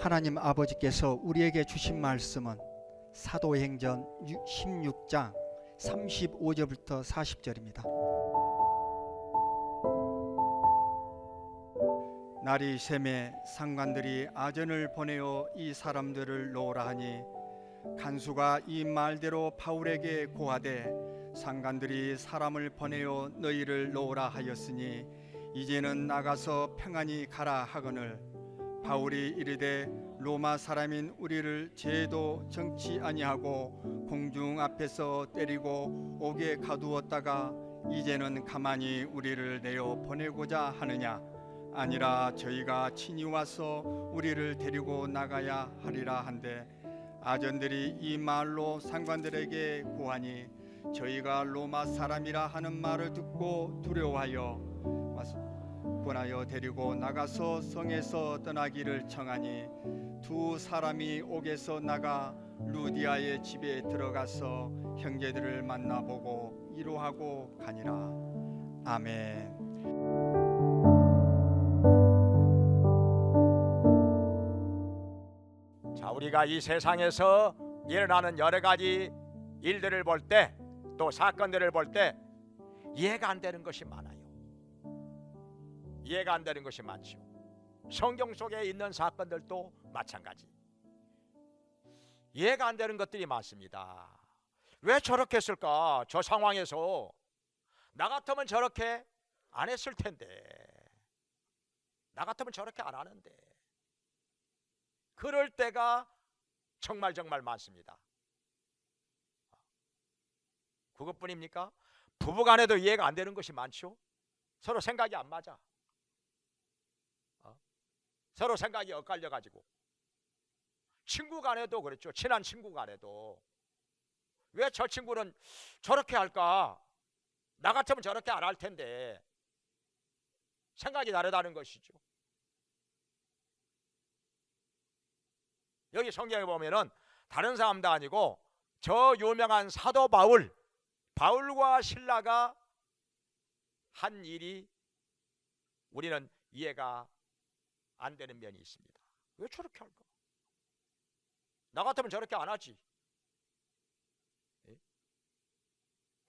하나님 아버지께서 우리에게 주신 말씀은 사도행전 16장 35절부터 40절입니다. 날이 새매 상관들이 아전을 보내어 이 사람들을 놓으라 하니 간수가 이 말대로 바울에게 고하되 상관들이 사람을 보내어 너희를 놓으라 하였으니 이제는 나가서 평안히 가라 하거늘 바울이 이르되 로마 사람인 우리를 죄도 정치 아니하고 공중 앞에서 때리고 옥에 가두었다가 이제는 가만히 우리를 내어 보내고자 하느냐 아니라 저희가 친히 와서 우리를 데리고 나가야 하리라 한데 아전들이 이 말로 상관들에게 고하니 저희가 로마 사람이라 하는 말을 듣고 두려워하여 권하여 데리고 나가서 성에서 떠나기를 청하니 두 사람이 옥에서 나가 루디아의 집에 들어가서 형제들을 만나보고 위로하고 가니라. 아멘. 자, 우리가 이 세상에서 일어나는 여러 가지 일들을 볼 때, 또 사건들을 볼 때 이해가 안 되는 것이 많아요. 이해가 안 되는 것이 많죠. 성경 속에 있는 사건들도 마찬가지. 이해가 안 되는 것들이 많습니다. 왜 저렇게 했을까? 저 상황에서 나 같으면 저렇게 안 했을 텐데, 나 같으면 저렇게 안 하는데. 그럴 때가 정말 많습니다. 그것뿐입니까? 부부간에도 이해가 안 되는 것이 많죠. 서로 생각이 안 맞아. 서로 생각이 엇갈려 가지고. 친구 간에도 그렇죠. 친한 친구 간에도 왜 저 친구는 저렇게 할까? 나 같으면 저렇게 안 할 텐데. 생각이 다르다는 것이죠. 여기 성경에 보면은 다른 사람도 아니고 저 유명한 사도 바울과 실라가 한 일이 우리는 이해가 안 되는 면이 있습니다. 왜 저렇게 할까? 나 같으면 저렇게 안 하지.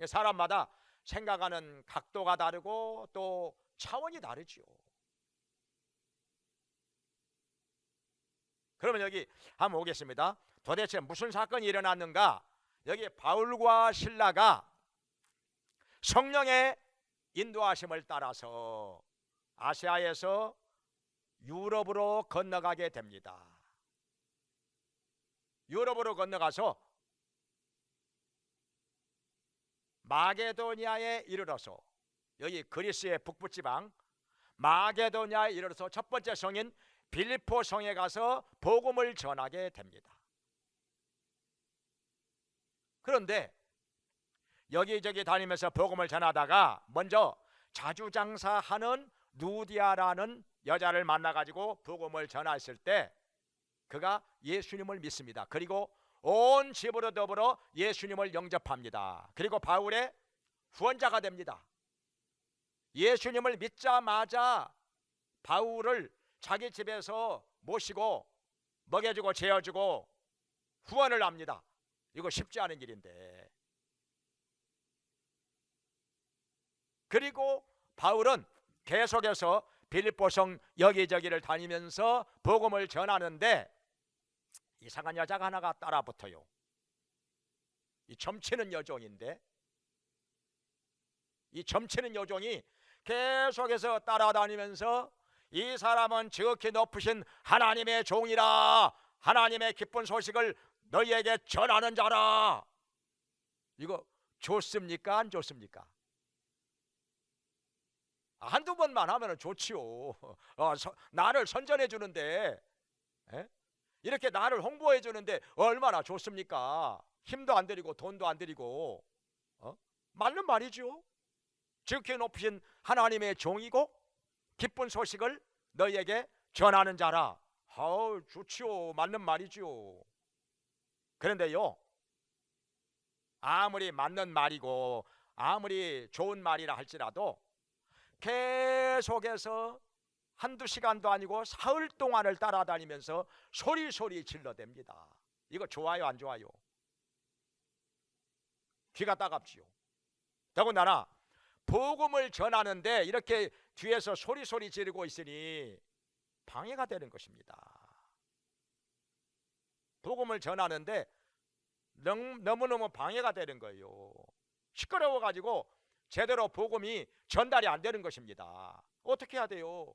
사람마다 생각하는 각도가 다르고 또 차원이 다르죠. 그러면 여기 한번 보겠습니다. 도대체 무슨 사건이 일어났는가? 여기 바울과 실라가 성령의 인도하심을 따라서 아시아에서 유럽으로 건너가게 됩니다. 유럽으로 건너가서 마게도니아에 이르러서, 여기 그리스의 북부지방 마게도니아에 이르러서 첫 번째 성인 빌립보 성에 가서 복음을 전하게 됩니다. 그런데 여기저기 다니면서 복음을 전하다가 먼저 자주장사하는 루디아라는 여자를 만나가지고 복음을 전했을 때 그가 예수님을 믿습니다. 그리고 온 집으로 더불어 예수님을 영접합니다. 그리고 바울의 후원자가 됩니다. 예수님을 믿자마자 바울을 자기 집에서 모시고 먹여주고 재워주고 후원을 합니다. 이거 쉽지 않은 일인데. 그리고 바울은 계속해서 빌립보성 여기저기를 다니면서 복음을 전하는데 이상한 여자가 하나가 따라붙어요. 이 점치는 여종인데, 이 점치는 여종이 계속해서 따라다니면서 이 사람은 지극히 높으신 하나님의 종이라, 하나님의 기쁜 소식을 너희에게 전하는 자라. 이거 좋습니까? 안 좋습니까? 한두 번만 하면 좋지요. 나를 선전해 주는데, 이렇게 나를 홍보해 주는데 얼마나 좋습니까? 힘도 안 들이고 돈도 안 들이고. 맞는 말이죠. 지극히 높으신 하나님의 종이고 기쁜 소식을 너희에게 전하는 자라. 아우, 좋지요. 맞는 말이죠. 그런데요, 아무리 맞는 말이고 아무리 좋은 말이라 할지라도 계속해서 한두 시간도 아니고 사흘 동안을 따라다니면서 소리 질러댑니다. 이거 좋아요, 안 좋아요? 귀가 따갑지요. 더군다나 복음을 전하는데 이렇게 뒤에서 소리 지르고 있으니 방해가 되는 것입니다. 복음을 전하는데 너무너무 방해가 되는 거예요. 시끄러워가지고 제대로 복음이 전달이 안 되는 것입니다. 어떻게 해야 돼요?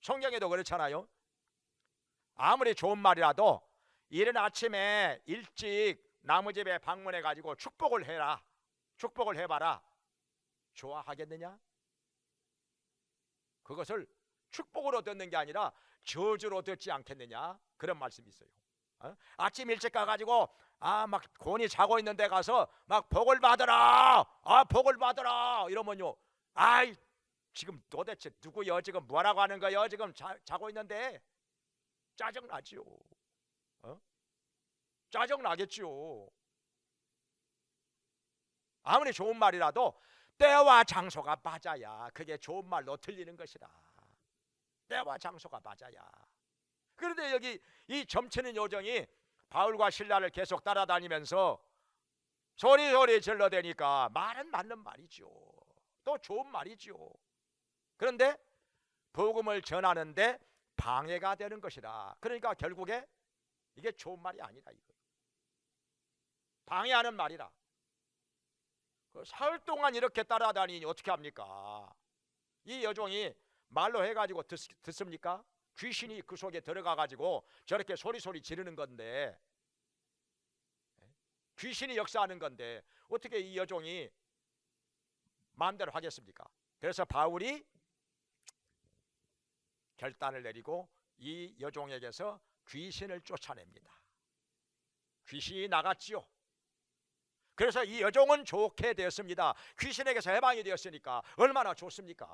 성경에도 그렇잖아요. 아무리 좋은 말이라도 이른 아침에 일찍 나무집에 방문해 가지고 축복을 해라, 축복을 해봐라, 좋아하겠느냐? 그것을 축복으로 듣는 게 아니라 저주로 듣지 않겠느냐? 그런 말씀이 있어요. 아침 일찍 가가지고 막 곤히 자고 있는 데 가서 막 복을 받으라, 복을 받으라 이러면요, 아이 지금 도대체 누구여? 지금 뭐라고 하는 거요? 지금 자고 있는데 짜증나지요. 짜증나겠지요. 아무리 좋은 말이라도 때와 장소가 맞아야 그게 좋은 말로 들리는 것이다. 때와 장소가 맞아야. 그런데 여기 이 점치는 요정이 바울과 실라를 계속 따라다니면서 소리 질러대니까 말은 맞는 말이죠. 또 좋은 말이죠. 그런데 복음을 전하는데 방해가 되는 것이다. 그러니까 결국에 이게 좋은 말이 아니다. 이거 방해하는 말이라. 사흘 동안 이렇게 따라다니니 어떻게 합니까? 이 여종이 말로 해가지고 듣습니까? 귀신이 그 속에 들어가가지고 저렇게 소리 지르는 건데, 귀신이 역사하는 건데 어떻게 이 여종이 마음대로 하겠습니까? 그래서 바울이 결단을 내리고 이 여종에게서 귀신을 쫓아냅니다. 귀신이 나갔지요. 그래서 이 여종은 좋게 되었습니다. 귀신에게서 해방이 되었으니까 얼마나 좋습니까?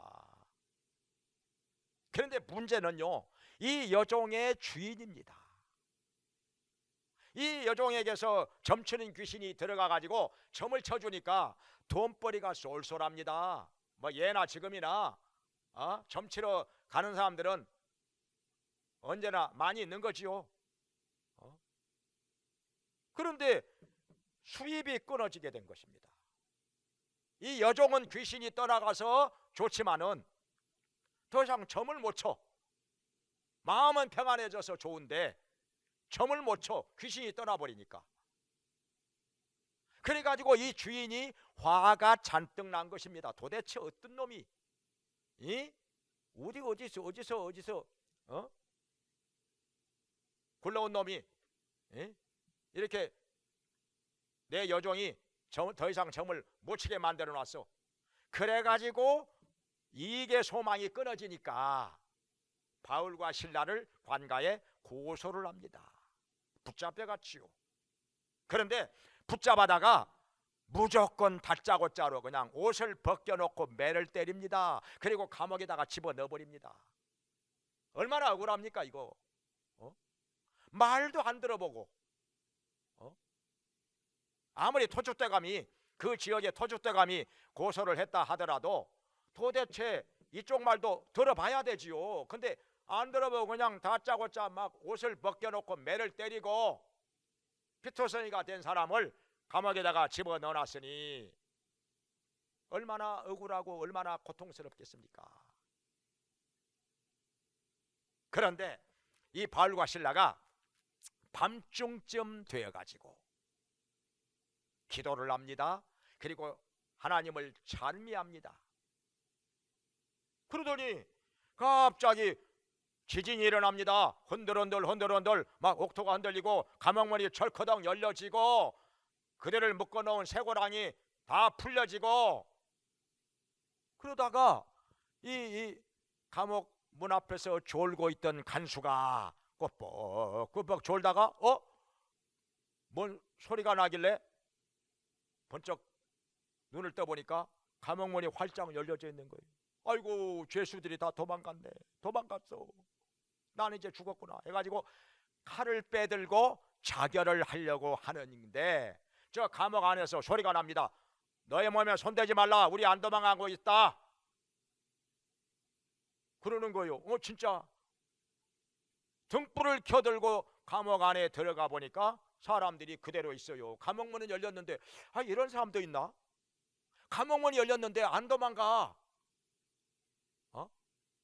그런데 문제는요, 이 여종의 주인입니다. 이 여종에게서 점치는 귀신이 들어가 가지고 점을 쳐주니까 돈벌이가 쏠쏠합니다. 뭐 예나 지금이나 점치러 가는 사람들은 언제나 많이 있는 거지요. 그런데 수입이 끊어지게 된 것입니다. 이 여종은 귀신이 떠나가서 좋지만은 더 이상 점을 못 쳐. 마음은 평안해져서 좋은데 점을 못 쳐. 귀신이 떠나버리니까. 그래가지고 이 주인이 화가 잔뜩 난 것입니다. 도대체 어떤 놈이 어디서 굴러온 놈이 이렇게 내 여종이 더 이상 점을 못 치게 만들어 놨어. 그래가지고 이게 소망이 끊어지니까 바울과 실라를 관가에 고소를 합니다. 붙잡혀갔지요. 그런데 붙잡아다가 무조건 다짜고짜로 그냥 옷을 벗겨놓고 매를 때립니다. 그리고 감옥에다가 집어넣어버립니다. 얼마나 억울합니까 이거? 말도 안 들어보고 아무리 토주대감이 그 지역의 토주대감이 고소를 했다 하더라도 도대체 이쪽 말도 들어봐야 되지요. 근데 안 들어보고 그냥 다짜고짜 막 옷을 벗겨놓고 매를 때리고 피투성이가 된 사람을 감옥에다가 집어넣어놨으니 얼마나 억울하고 얼마나 고통스럽겠습니까? 그런데 이 바울과 실라가 밤중쯤 되어가지고 기도를 합니다. 그리고 하나님을 찬미합니다. 그러더니 갑자기 지진이 일어납니다. 흔들흔들 막 옥토가 흔들리고 감옥문이 철커덕 열려지고 그들을 묶어놓은 쇠고랑이 다 풀려지고, 그러다가 이 감옥 문 앞에서 졸고 있던 간수가 꼬뻑꼬뻑 졸다가 뭔 소리가 나길래 번쩍 눈을 떠보니까 감옥문이 활짝 열려져 있는 거예요. 아이고, 죄수들이 다 도망갔어. 나는 이제 죽었구나 해가지고 칼을 빼들고 자결을 하려고 하는데 저 감옥 안에서 소리가 납니다. 너의 몸에 손대지 말라. 우리 안 도망가고 있다. 그러는 거예요. 진짜 등불을 켜들고 감옥 안에 들어가 보니까 사람들이 그대로 있어요. 감옥문은 열렸는데 이런 사람도 있나? 감옥문이 열렸는데 안 도망가.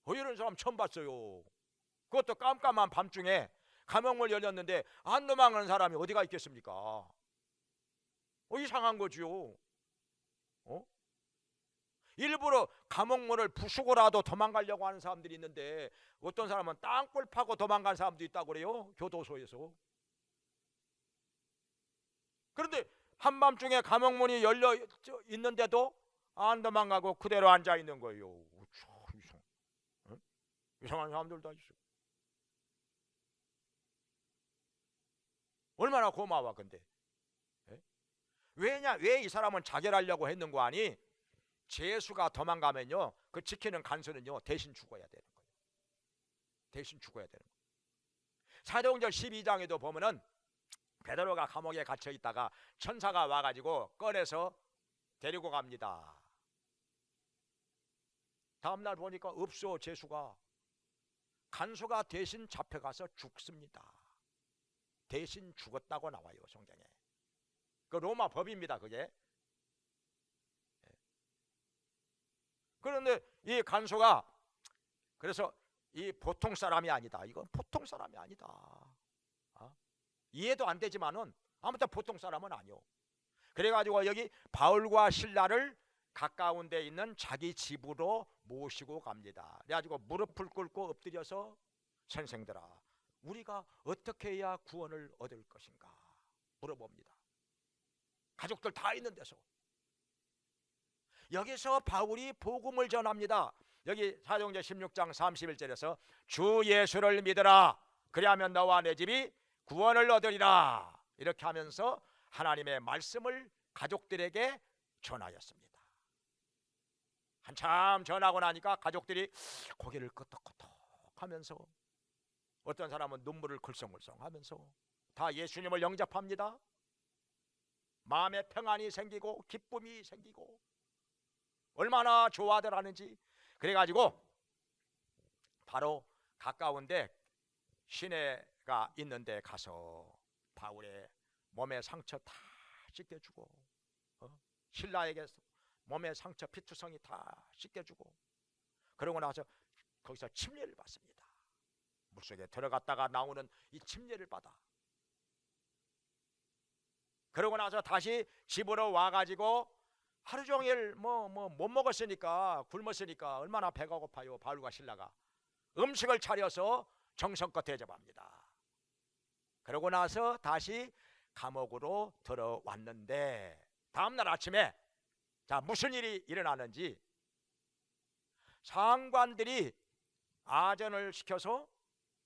이런 사람 처음 봤어요. 그것도 깜깜한 밤중에 감옥문 열렸는데 안 도망가는 사람이 어디가 있겠습니까? 이상한 거죠. 일부러 감옥문을 부수고라도 도망가려고 하는 사람들이 있는데 어떤 사람은 땅굴 파고 도망간 사람도 있다고 그래요. 교도소에서. 그런데 한밤중에 감옥문이 열려 있는데도 안 도망가고 그대로 앉아 있는 거예요. 이상한 사람들도 있어. 얼마나 고마워. 근데 왜냐? 왜 이 사람은 자결하려고 했는 거 아니? 죄수가 도망가면요, 그 지키는 간수는요 대신 죽어야 되는 거예요. 대신 죽어야 되는 거예요. 사도행전 12장에도 보면은 베드로가 감옥에 갇혀 있다가 천사가 와가지고 꺼내서 데리고 갑니다. 다음날 보니까 없어. 죄수가. 간수가 대신 잡혀가서 죽습니다. 대신 죽었다고 나와요, 성경에. 그 로마 법입니다, 그게. 그런데 이 간수가 그래서 이 보통 사람이 아니다. 이건 보통 사람이 아니다. 이해도 안 되지만은 아무튼 보통 사람은 아니요. 그래가지고 여기 바울과 실라를 가까운 데 있는 자기 집으로 모시고 갑니다. 그래가지고 무릎을 꿇고 엎드려서 선생들아, 우리가 어떻게 해야 구원을 얻을 것인가 물어봅니다. 가족들 다 있는 데서. 여기서 바울이 복음을 전합니다. 여기 사도행전 16장 31절에서 주 예수를 믿으라. 그리하면 너와 내 집이 구원을 얻으리라. 이렇게 하면서 하나님의 말씀을 가족들에게 전하였습니다. 한참 전하고 나니까 가족들이 고개를 끄덕끄덕 하면서 어떤 사람은 눈물을 글썽글썽 하면서 다 예수님을 영접합니다. 마음에 평안이 생기고 기쁨이 생기고 얼마나 좋아들 하는지. 그래가지고 바로 가까운데 시내가 있는데 가서 바울의 몸에 상처 다 씻겨주고 신라에게 몸에 상처 피투성이 다 씻겨주고 그러고 나서 거기서 침례를 받습니다. 물속에 들어갔다가 나오는 이 침례를 받아. 그러고 나서 다시 집으로 와가지고 하루 종일 못 먹었으니까 굶었으니까 얼마나 배가 고파요. 바울과 실라가 음식을 차려서 정성껏 대접합니다. 그러고 나서 다시 감옥으로 들어왔는데 다음날 아침에 자 무슨 일이 일어나는지 상관들이 아전을 시켜서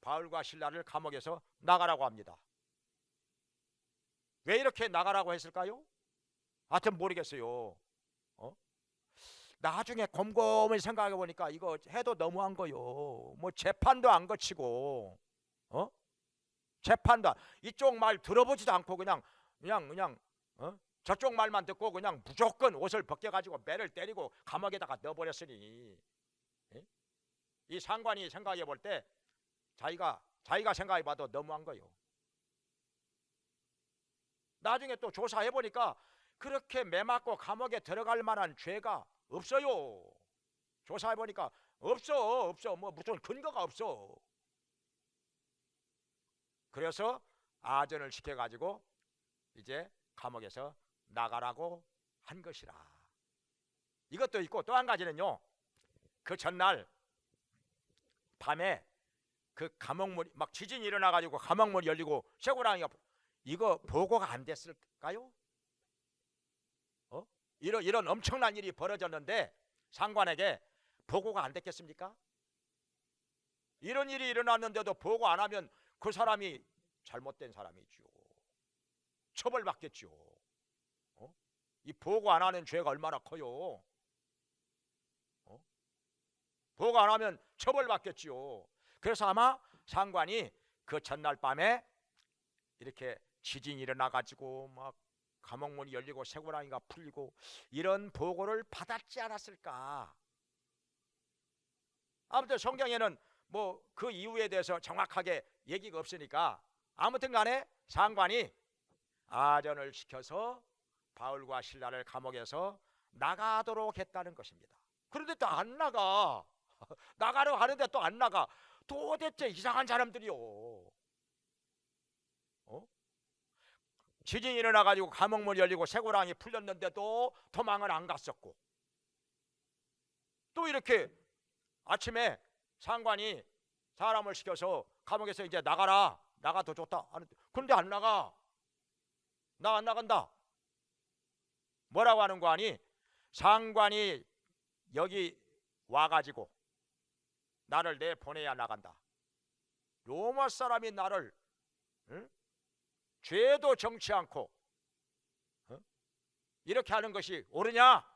바울과 실라를 감옥에서 나가라고 합니다. 왜 이렇게 나가라고 했을까요? 하여튼 모르겠어요. 나중에 곰곰이 생각해 보니까 이거 해도 너무한 거요. 뭐 재판도 안 거치고, 재판도 이쪽 말 들어보지도 않고 그냥 저쪽 말만 듣고 그냥 무조건 옷을 벗겨가지고 매를 때리고 감옥에다가 넣어버렸으니 이 상관이 생각해 볼 때 자기가 생각해 봐도 너무한 거요. 나중에 또 조사해 보니까 그렇게 매 맞고 감옥에 들어갈 만한 죄가 없어요. 조사해 보니까 없어. 뭐 무슨 근거가 없어. 그래서 아전을 시켜가지고 이제 감옥에서 나가라고 한 것이라. 이것도 있고 또 한 가지는요. 그 전날 밤에 그 감옥문이 막 지진이 일어나가지고 감옥문이 열리고 쇠고랑이가 이거 보고가 안 됐을까요? 이런 엄청난 일이 벌어졌는데 상관에게 보고가 안 됐겠습니까? 이런 일이 일어났는데도 보고 안 하면 그 사람이 잘못된 사람이죠. 처벌받겠죠. 이 보고 안 하는 죄가 얼마나 커요. 보고 안 하면 처벌받겠죠. 그래서 아마 상관이 그 전날 밤에 이렇게 지진이 일어나가지고 막 감옥문이 열리고 쇠고랑이가 풀리고 이런 보고를 받았지 않았을까. 아무튼 성경에는 뭐 그 이유에 대해서 정확하게 얘기가 없으니까 아무튼 간에 상관이 아전을 시켜서 바울과 신라를 감옥에서 나가도록 했다는 것입니다. 그런데 또 안 나가. 나가려 하는데 또 안 나가. 도대체 이상한 사람들이요. 지진이 일어나가지고 감옥문 열리고 쇠고랑이 풀렸는데도 도망을 안 갔었고, 또 이렇게 아침에 상관이 사람을 시켜서 감옥에서 이제 나가라, 나가도 좋다 하는데, 그런데 안 나가. 나 안 나간다. 뭐라고 하는 거 아니? 상관이 여기 와가지고 나를 내보내야 나간다. 로마 사람이 나를, 응? 죄도 정치 않고 이렇게 하는 것이 옳으냐?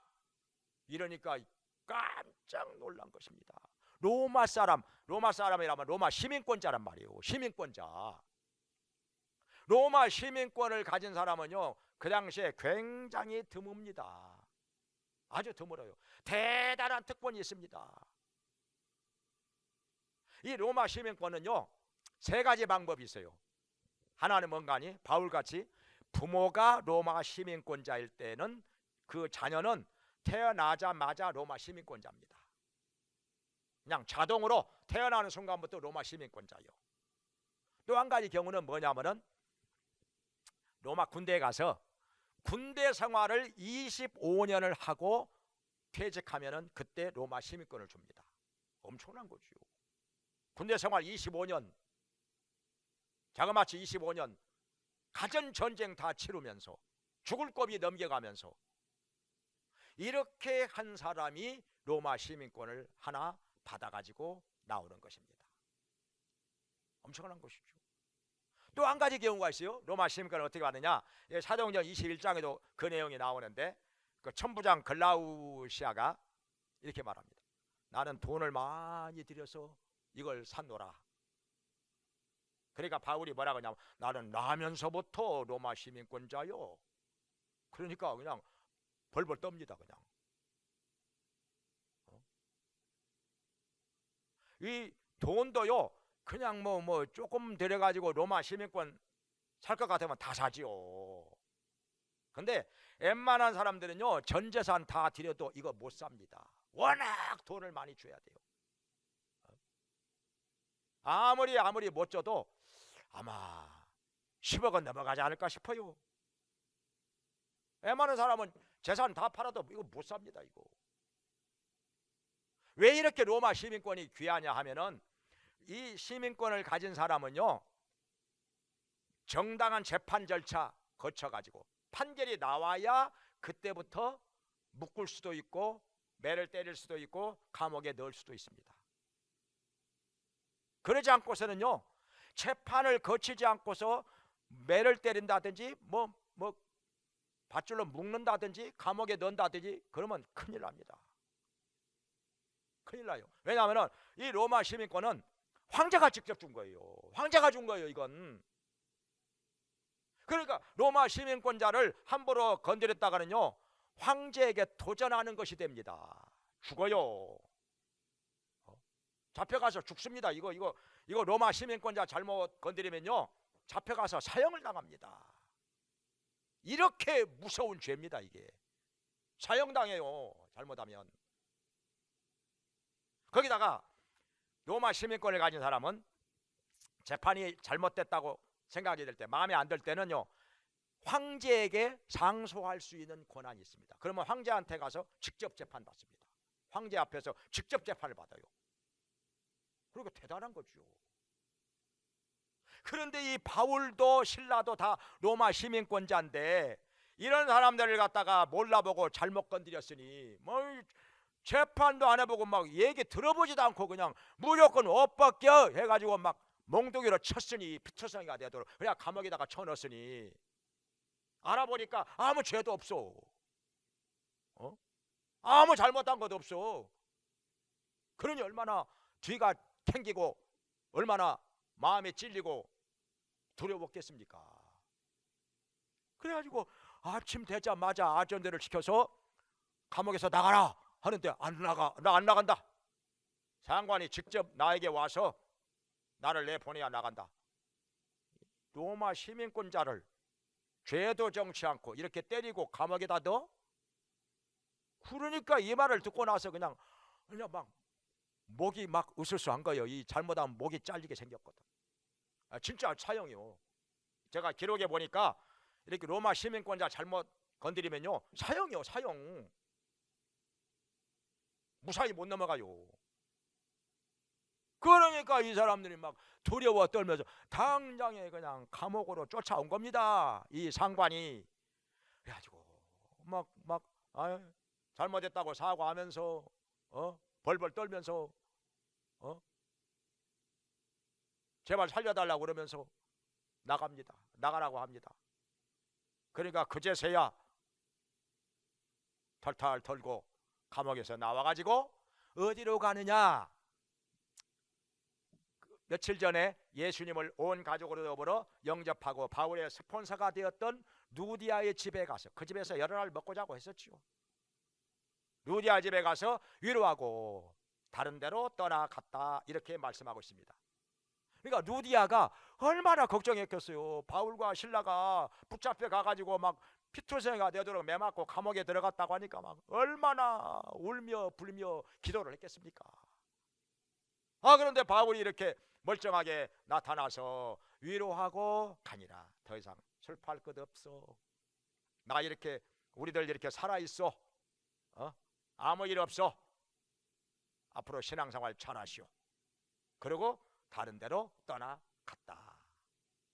이러니까 깜짝 놀란 것입니다. 로마 사람이라면 로마 시민권자란 말이에요. 시민권자. 로마 시민권을 가진 사람은요, 그 당시에 굉장히 드뭅니다. 아주 드물어요. 대단한 특권이 있습니다. 이 로마 시민권은요, 세 가지 방법이 있어요. 하나는 뭔가 하니? 바울같이 부모가 로마 시민권자일 때는 그 자녀는 태어나자마자 로마 시민권자입니다. 그냥 자동으로 태어나는 순간부터 로마 시민권자예요. 또 한 가지 경우는 뭐냐면은 로마 군대에 가서 군대 생활을 25년을 하고 퇴직하면은 그때 로마 시민권을 줍니다. 엄청난 거죠. 군대 생활 25년, 자그마치 25년 가전 전쟁 다 치르면서 죽을 고비 넘겨가면서 이렇게 한 사람이 로마 시민권을 하나 받아가지고 나오는 것입니다. 엄청난 것이죠. 또 한 가지 경우가 있어요. 로마 시민권을 어떻게 받느냐? 사도행전 21장에도 그 내용이 나오는데, 그 천부장 글라우시아가 이렇게 말합니다. 나는 돈을 많이 들여서 이걸 샀노라. 그러니까 바울이 뭐라고 하냐면, 나는 나면서부터 로마 시민권자요. 그러니까 그냥 벌벌 떱니다. 그냥 이 돈도요, 그냥 뭐 조금 들여가지고 로마 시민권 살 것 같으면 다 사지요. 근데 웬만한 사람들은요, 전 재산 다 들여도 이거 못 삽니다. 워낙 돈을 많이 줘야 돼요. 아무리 못 줘도 아마 10억은 넘어가지 않을까 싶어요. 웬만한 사람은 재산 다 팔아도 이거 못 삽니다. 이거 왜 이렇게 로마 시민권이 귀하냐 하면은, 이 시민권을 가진 사람은요, 정당한 재판 절차 거쳐가지고 판결이 나와야 그때부터 묶을 수도 있고 매를 때릴 수도 있고 감옥에 넣을 수도 있습니다. 그러지 않고서는요, 재판을 거치지 않고서 매를 때린다든지 뭐 밧줄로 묶는다든지 감옥에 넣는다든지 그러면 큰일 납니다. 큰일 나요. 왜냐하면 이 로마 시민권은 황제가 직접 준 거예요. 황제가 준 거예요, 이건. 그러니까 로마 시민권자를 함부로 건드렸다가는요, 황제에게 도전하는 것이 됩니다. 죽어요. 잡혀가서 죽습니다. 이거 로마 시민권자 잘못 건드리면요, 잡혀가서 사형을 당합니다. 이렇게 무서운 죄입니다. 이게 사형당해요, 잘못하면. 거기다가 로마 시민권을 가진 사람은 재판이 잘못됐다고 생각이 될 때, 마음에 안 들 때는요, 황제에게 상소할 수 있는 권한이 있습니다. 그러면 황제한테 가서 직접 재판 받습니다. 황제 앞에서 직접 재판을 받아요. 그러니까 대단한 거죠. 그런데 이 바울도 신라도 다 로마 시민권자인데, 이런 사람들을 갖다가 몰라보고 잘못 건드렸으니 뭐 재판도 안 해보고 막 얘기 들어보지도 않고 그냥 무조건 옷 벗겨 해가지고 막 몽둥이로 쳤으니 피투성이가 되도록 그냥 감옥에다가 쳐넣었으니, 알아보니까 아무 죄도 없어. 아무 잘못한 것도 없어. 그러니 얼마나 뒤가 탱기고 얼마나 마음에 찔리고 두려웠겠습니까? 그래가지고 아침 되자마자 아전들을 시켜서 감옥에서 나가라 하는데 안 나가. 나 안 나간다. 상관이 직접 나에게 와서 나를 내보내야 나간다. 로마 시민권자를 죄도 정치 않고 이렇게 때리고 감옥에다 넣어? 그러니까 이 말을 듣고 나서 그냥 막 목이 막 으스스한 거예요. 이 잘못하면 목이 잘리게 생겼거든. 진짜 사형이요. 제가 기록에 보니까 이렇게 로마 시민권자 잘못 건드리면요 사형이요, 사형. 무사히 못 넘어가요. 그러니까 이 사람들이 막 두려워 떨면서 당장에 그냥 감옥으로 쫓아온 겁니다. 이 상관이. 그래가지고 막 잘못했다고 사과하면서 벌벌 떨면서 제발 살려달라고 그러면서 나갑니다. 나가라고 합니다. 그러니까 그제서야 털털 털고 감옥에서 나와가지고 어디로 가느냐? 며칠 전에 예수님을 온 가족으로 더불어 영접하고 바울의 스폰서가 되었던 루디아의 집에 가서 그 집에서 여러 날 먹고 자고 했었지요. 루디아 집에 가서 위로하고 다른 데로 떠나갔다 이렇게 말씀하고 있습니다. 그러니까 루디아가 얼마나 걱정했겠어요. 바울과 실라가 붙잡혀 가가지고 막 피투성이가 되도록 매맞고 감옥에 들어갔다고 하니까 막 얼마나 울며 불며 기도를 했겠습니까? 그런데 바울이 이렇게 멀쩡하게 나타나서 위로하고 가니라. 더 이상 슬퍼할 것 없어. 나 이렇게 우리들 이렇게 살아있어. 아무 일 없어. 앞으로 신앙생활 잘하시오. 그리고 다른 데로 떠나갔다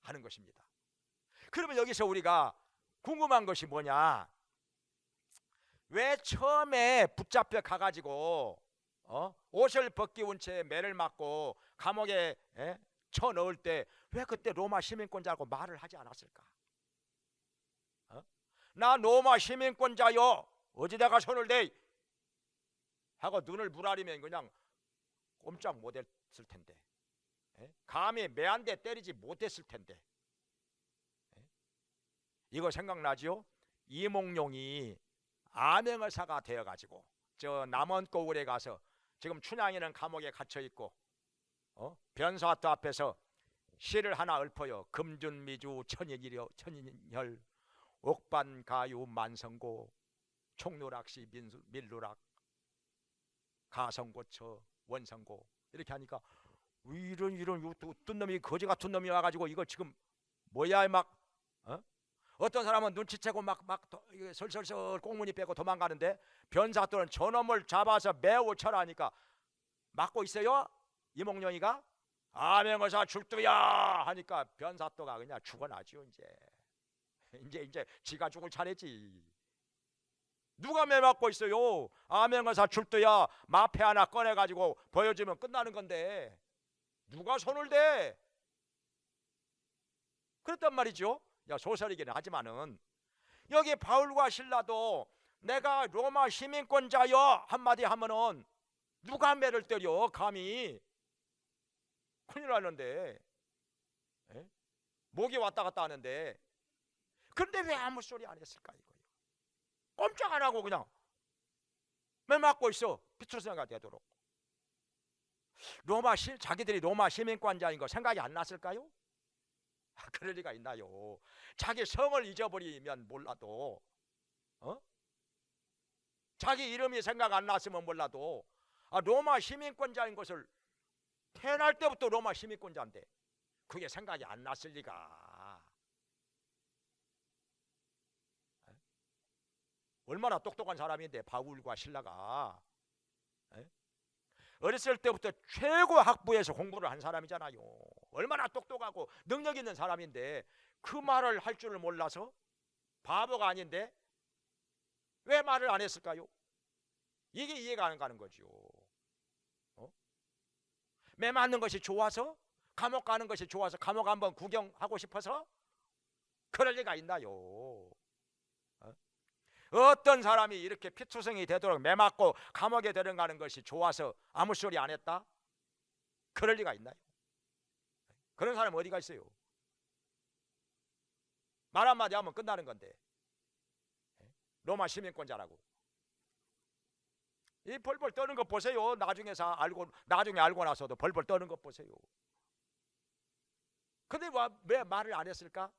하는 것입니다. 그러면 여기서 우리가 궁금한 것이 뭐냐? 왜 처음에 붙잡혀 가가지고 옷을 벗기운 채 매를 맞고 감옥에 쳐 넣을 때 왜 그때 로마 시민권자라고 말을 하지 않았을까? 나 로마 시민권자요. 어디다가 손을 대? 하고 눈을 부라리면 그냥 꼼짝 못했을 텐데, 감히 매 한 대 때리지 못했을 텐데. 이거 생각나지요? 이몽룡이 암행의사가 되어가지고 저 남원고을에 가서 지금 춘향이는 감옥에 갇혀 있고 변사또 앞에서 시를 하나 읊어요. 금준미주 천인혈 옥반가유 만성고 총누락시 밀누락 가성고처 원성고 이렇게 하니까 이런 어떤 놈이 거지 같은 놈이 와가지고 이거 지금 뭐야 막 어떤 사람은 눈치채고 막 설설설 꽁무니 빼고 도망가는데 변사또는 저놈을 잡아서 매우 철하니까 막고 있어요. 이몽룡이가 암행의사 출두야 하니까 변사또가 그냥 죽어나지요. 이제 지가 죽을 차례지. 누가 매 맞고 있어요? 암행의사 출두야 마패 하나 꺼내가지고 보여주면 끝나는 건데 누가 손을 대? 그랬단 말이죠. 소설이긴 하지만은 여기 바울과 실라도 내가 로마 시민권자여 한마디 하면은 누가 매를 때려 감히? 큰일 나는데, 목이 왔다 갔다 하는데. 그런데 왜 아무 소리 안 했을까 이거예요. 꼼짝 안 하고 그냥 매 맞고 있어. 피투성이가 되도록. 자기들이 로마 시민권자인 거 생각이 안 났을까요? 그럴 리가 있나요? 자기 성을 잊어버리면 몰라도 자기 이름이 생각 안 났으면 몰라도 로마 시민권자인 것을 태어날 때부터 로마 시민권자인데 그게 생각이 안 났을 리가. 얼마나 똑똑한 사람인데 바울과 실라가 어렸을 때부터 최고 학부에서 공부를 한 사람이잖아요. 얼마나 똑똑하고 능력 있는 사람인데 그 말을 할 줄을 몰라서 바보가 아닌데 왜 말을 안 했을까요? 이게 이해가 안 가는 거죠. 매 맞는 것이 좋아서? 감옥 가는 것이 좋아서 감옥 한번 구경하고 싶어서? 그럴 리가 있나요? 어떤 사람이 이렇게 피투성이 되도록 매 맞고 감옥에 들어가는 것이 좋아서 아무 소리 안 했다? 그럴 리가 있나요? 그런 사람 어디가 있어요? 말 한마디 하면 끝나는 건데. 로마 시민권자라고. 이 벌벌 떠는 것 보세요. 나중에 알고 나서도 벌벌 떠는 것 보세요. 근데 왜 말을 안 했을까?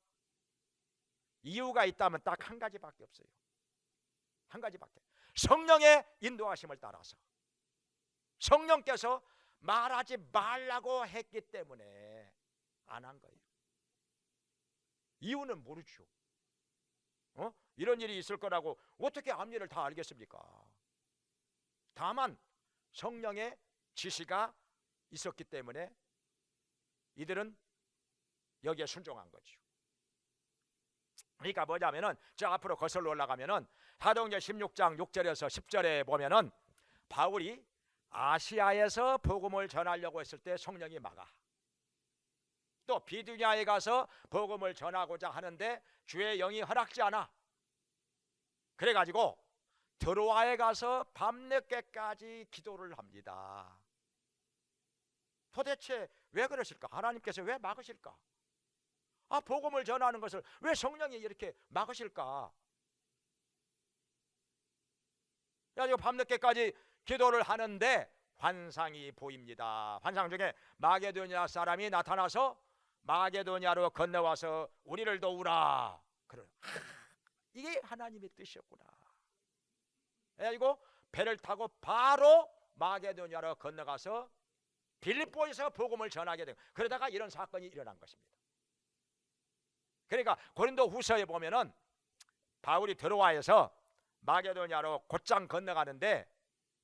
이유가 있다면 딱 한 가지밖에 없어요. 한 가지밖에. 성령의 인도하심을 따라서 성령께서 말하지 말라고 했기 때문에 안 한 거예요. 이유는 모르죠. 이런 일이 있을 거라고 어떻게 앞일을 다 알겠습니까? 다만 성령의 지시가 있었기 때문에 이들은 여기에 순종한 거죠. 그러니까 뭐냐면은 저 앞으로 거슬러 올라가면은 사도행전 16장 6절에서 10절에 보면은 바울이 아시아에서 복음을 전하려고 했을 때 성령이 막아. 또 비두냐에 가서 복음을 전하고자 하는데 주의 영이 허락지 않아. 그래가지고 드로아에 가서 밤늦게까지 기도를 합니다. 도대체 왜 그러실까? 하나님께서 왜 막으실까? 복음을 전하는 것을 왜 성령이 이렇게 막으실까? 그래서 밤늦게까지 기도를 하는데 환상이 보입니다. 환상 중에 마게도냐 사람이 나타나서 마게도냐로 건너와서 우리를 도우라. 이게 하나님의 뜻이었구나. 그래가지고 배를 타고 바로 마게도냐로 건너가서 빌립보에서 복음을 전하게 된, 그러다가 이런 사건이 일어난 것입니다. 그러니까 고린도 후서에 보면은 바울이 드로아에서 마게도냐로 곧장 건너가는데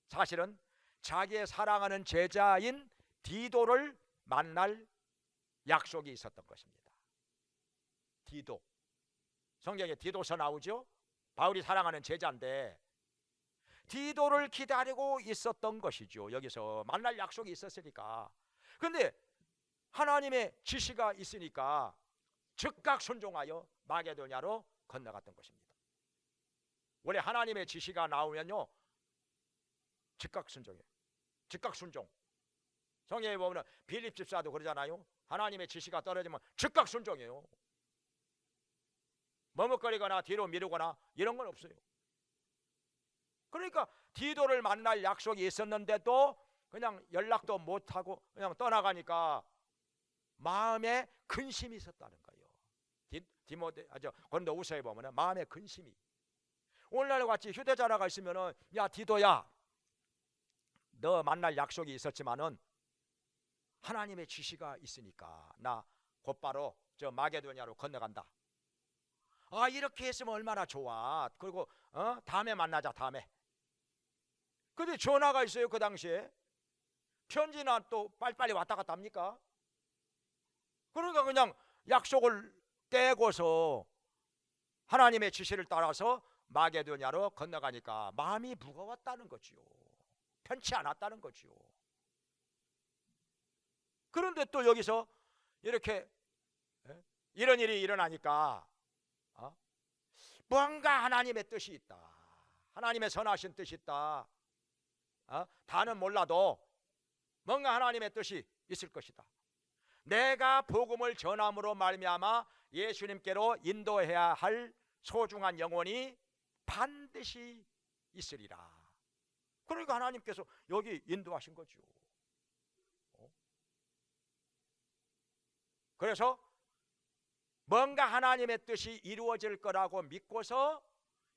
사실은 자기의 사랑하는 제자인 디도를 만날 약속이 있었던 것입니다. 디도, 성경에 디도서 나오죠. 바울이 사랑하는 제자인데 디도를 기다리고 있었던 것이죠. 여기서 만날 약속이 있었으니까. 근데 하나님의 지시가 있으니까 즉각 순종하여 마게도냐로 건너갔던 것입니다. 원래 하나님의 지시가 나오면요 즉각 순종해요. 즉각 순종. 성경에 보면 빌립 집사도 그러잖아요. 하나님의 지시가 떨어지면 즉각 순종해요. 머뭇거리거나 뒤로 미루거나 이런 건 없어요. 그러니까 디도를 만날 약속이 있었는데도 그냥 연락도 못하고 그냥 떠나가니까 마음에 근심이 있었다는 거예요. 고린도 후서에 보면 마음에 근심이. 오늘날 같이 휴대전화가 있으면은 야 디도야, 너 만날 약속이 있었지만은 하나님의 지시가 있으니까 나 곧바로 저 마게도냐로 건너간다. 이렇게 했으면 얼마나 좋아. 그리고 다음에 만나자. 다음에. 근데 전화가 있어요. 그 당시에 편지나 또 빨리빨리 왔다 갔다 합니까? 그러니까 그냥 약속을 떼고서 하나님의 지시를 따라서 마게도냐로 건너가니까 마음이 무거웠다는 거지요. 편치 않았다는 거지요. 그런데 또 여기서 이렇게 이런 일이 일어나니까 뭔가 하나님의 뜻이 있다. 하나님의 선하신 뜻이 있다. 다는 몰라도 뭔가 하나님의 뜻이 있을 것이다. 내가 복음을 전함으로 말미암아 예수님께로 인도해야 할 소중한 영혼이 반드시 있으리라. 그러니까 하나님께서 여기 인도하신 거죠. 그래서 뭔가 하나님의 뜻이 이루어질 거라고 믿고서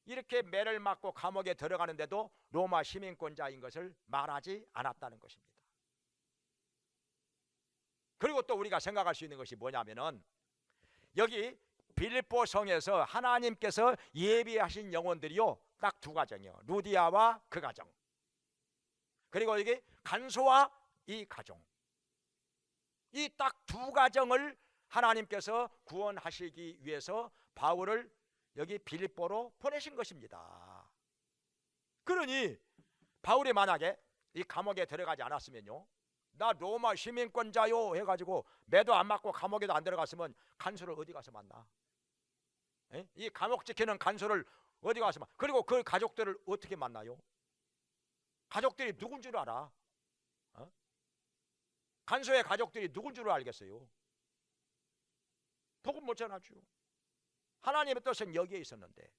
이렇게 매를 맞고 감옥에 들어가는데도 로마 시민권자인 것을 말하지 않았다는 것입니다. 그리고 또 우리가 생각할 수 있는 것이 뭐냐면은 여기 빌립보 성에서 하나님께서 예비하신 영혼들이요 딱 두 가정이요. 루디아와 그 가정, 그리고 여기 간소와 이 가정, 이 딱 두 가정을 하나님께서 구원하시기 위해서 바울을 여기 빌립보로 보내신 것입니다. 그러니 바울이 만약에 이 감옥에 들어가지 않았으면요, 나 로마 시민권자요 해가지고 매도 안 맞고 감옥에도 안 들어갔으면 간수를 어디 가서 만나? 이 감옥 지키는 간수를 어디 가서 만나? 그리고 그 가족들을 어떻게 만나요? 가족들이 누군 줄 알아? 간수의 가족들이 누군 줄 알겠어요? 복음 못 전하죠. 하나님의 뜻은 여기에 있었는데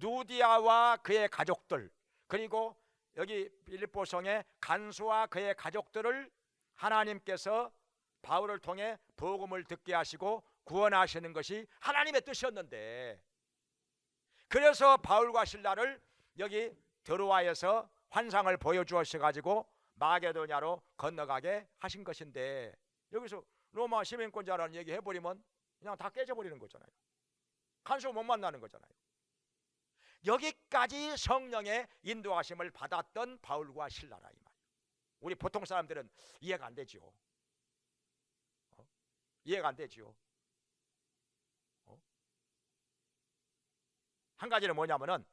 누디아와 그의 가족들, 그리고 여기 빌립보성의 간수와 그의 가족들을 하나님께서 바울을 통해 복음을 듣게 하시고 구원하시는 것이 하나님의 뜻이었는데, 그래서 바울과 신라를 여기 드로아에서 환상을 보여주셔 가지고 마게도냐로 건너가게 하신 것인데, 여기서 로마 시민권자라는 얘기 해버리면 그냥 다 깨져버리는 거잖아요. 간수 못 만나는 거잖아요. 여기까지 성령의 인도하심을 받았던 바울과 신라라 이 말이에요. 우리 보통 사람들은 이해가 안 되지요. 이해가 안 되지요. 한 가지는 뭐냐면은,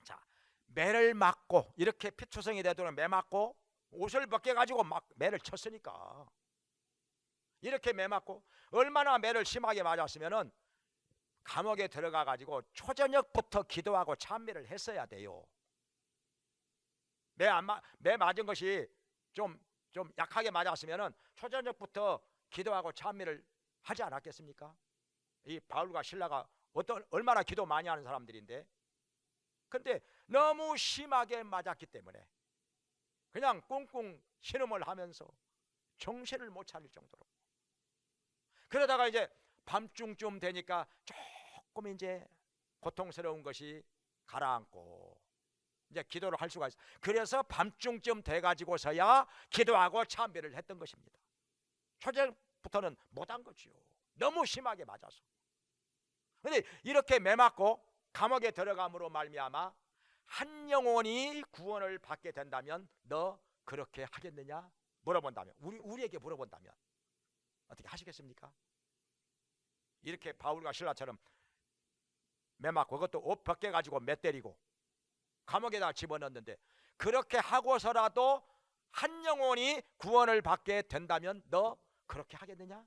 자, 매를 맞고 이렇게 피투성이 되도록 매 맞고 옷을 벗겨 가지고 막 매를 쳤으니까, 이렇게 매 맞고 얼마나 매를 심하게 맞았으면은 감옥에 들어가 가지고 초저녁부터 기도하고 찬미를 했어야 돼요. 매 맞은 것이 좀 약하게 맞았으면은 초저녁부터 기도하고 찬미를 하지 않았겠습니까? 이 바울과 신라가 얼마나 기도 많이 하는 사람들인데, 근데 너무 심하게 맞았기 때문에 그냥 꿍꿍 신음을 하면서 정신을 못 차릴 정도로, 그러다가 이제 밤중쯤 되니까 조금 이제 고통스러운 것이 가라앉고 이제 기도를 할 수가 있어요. 그래서 밤중쯤 돼가지고서야 기도하고 찬미를 했던 것입니다. 초저부터는 못한 거지요. 너무 심하게 맞아서. 그런데 이렇게 매맞고 감옥에 들어감으로 말미암아 한 영혼이 구원을 받게 된다면 너 그렇게 하겠느냐 물어본다면, 우리에게 물어본다면 어떻게 하시겠습니까? 이렇게 바울과 신라처럼 매맞고 그것도 옷 벗겨 가지고 매 때리고 감옥에다 집어넣는데, 그렇게 하고서라도 한 영혼이 구원을 받게 된다면 너 그렇게 하겠느냐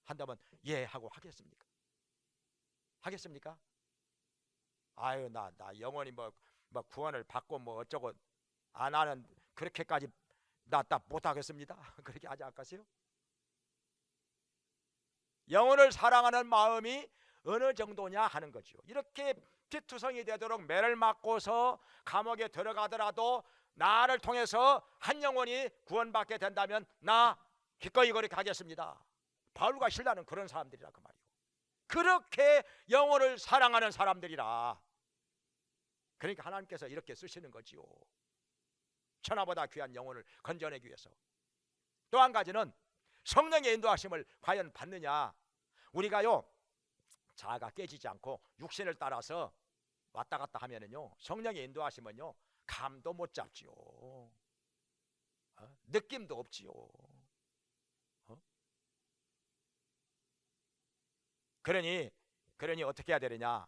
한다면 예 하고 하겠습니까? 하겠습니까? 아유 나 영원히 뭐 구원을 받고 뭐 어쩌고 안 하는 그렇게까지 나 못하겠습니다. 그렇게 하지 않겠어요? 영혼을 사랑하는 마음이 어느 정도냐 하는 거죠. 이렇게 피투성이 되도록 매를 맞고서 감옥에 들어가더라도 나를 통해서 한 영혼이 구원받게 된다면 나 기꺼이 그렇게 하겠습니다. 바울과 신라는 그런 사람들이라 그 말이에요. 그렇게 영혼을 사랑하는 사람들이라. 그러니까 하나님께서 이렇게 쓰시는 거지요. 천하보다 귀한 영혼을 건져내기 위해서. 또 한 가지는 성령의 인도하심을 과연 받느냐. 우리가요 자아가 깨지지 않고 육신을 따라서 왔다 갔다 하면은요, 성령의 인도하심은요 감도 못 잡지요. 느낌도 없지요. 그러니 어떻게 해야 되느냐?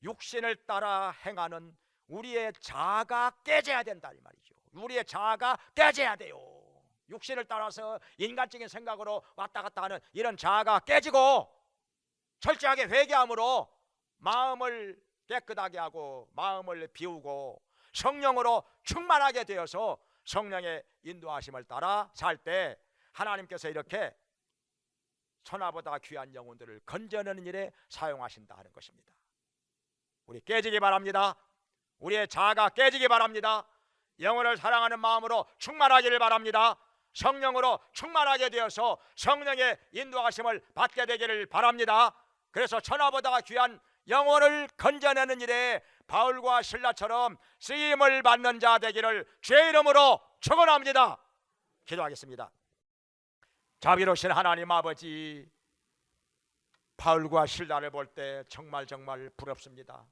육신을 따라 행하는 우리의 자아가 깨져야 된다 이 말이죠. 우리의 자아가 깨져야 돼요. 육신을 따라서 인간적인 생각으로 왔다 갔다 하는 이런 자아가 깨지고 철저하게 회개함으로 마음을 깨끗하게 하고 마음을 비우고 성령으로 충만하게 되어서 성령의 인도하심을 따라 살 때 하나님께서 이렇게 천하보다 귀한 영혼들을 건져내는 일에 사용하신다 하는 것입니다. 우리 깨지기 바랍니다. 우리의 자아가 깨지기 바랍니다. 영혼을 사랑하는 마음으로 충만하기를 바랍니다. 성령으로 충만하게 되어서 성령의 인도하심을 받게 되기를 바랍니다. 그래서 천하보다 귀한 영혼을 건져내는 일에 바울과 신라처럼 쓰임을 받는 자 되기를 주의 이름으로 축원합니다. 기도하겠습니다. 자비로우신 하나님 아버지, 바울과 신라를 볼 때 정말 부럽습니다.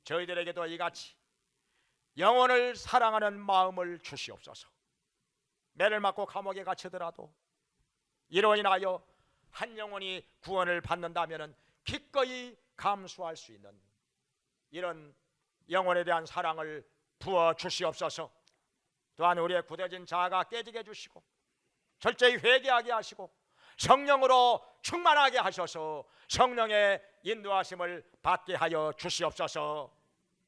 저희들에게도 이같이 영혼을 사랑하는 마음을 주시옵소서. 매를 맞고 감옥에 갇히더라도 이로 인하여 한 영혼이 구원을 받는다면 기꺼이 감수할 수 있는 이런 영혼에 대한 사랑을 부어 주시옵소서. 또한 우리의 굳어진 자아가 깨지게 해주시고 철저히 회개하게 하시고 성령으로 충만하게 하셔서 성령의 인도하심을 받게 하여 주시옵소서.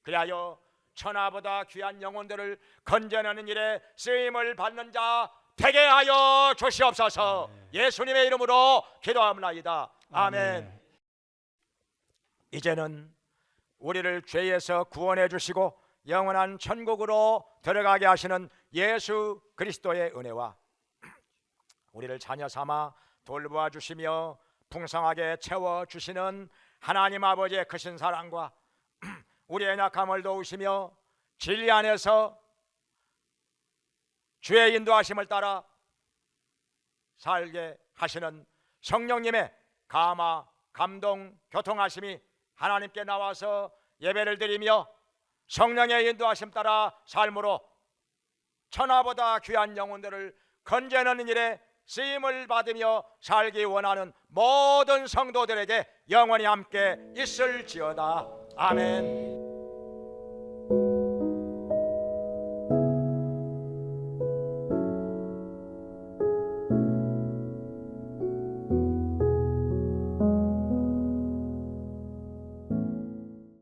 그리하여 천하보다 귀한 영혼들을 건져내는 일에 쓰임을 받는 자 되게 하여 주시옵소서. 예수님의 이름으로 기도합니다. 아멘. 이제는 우리를 죄에서 구원해 주시고 영원한 천국으로 들어가게 하시는 예수 그리스도의 은혜와 우리를 자녀 삼아 돌보아 주시며 풍성하게 채워 주시는 하나님 아버지의 크신 사랑과 우리의 약함을 도우시며 진리 안에서 주의 인도하심을 따라 살게 하시는 성령님의 감화, 감동, 교통하심이 하나님께 나와서 예배를 드리며 성령의 인도하심 따라 삶으로 천하보다 귀한 영혼들을 건져내는 일에 쓰임을 받으며 살기 원하는 모든 성도들에게 영원히 함께 있을지어다. 아멘.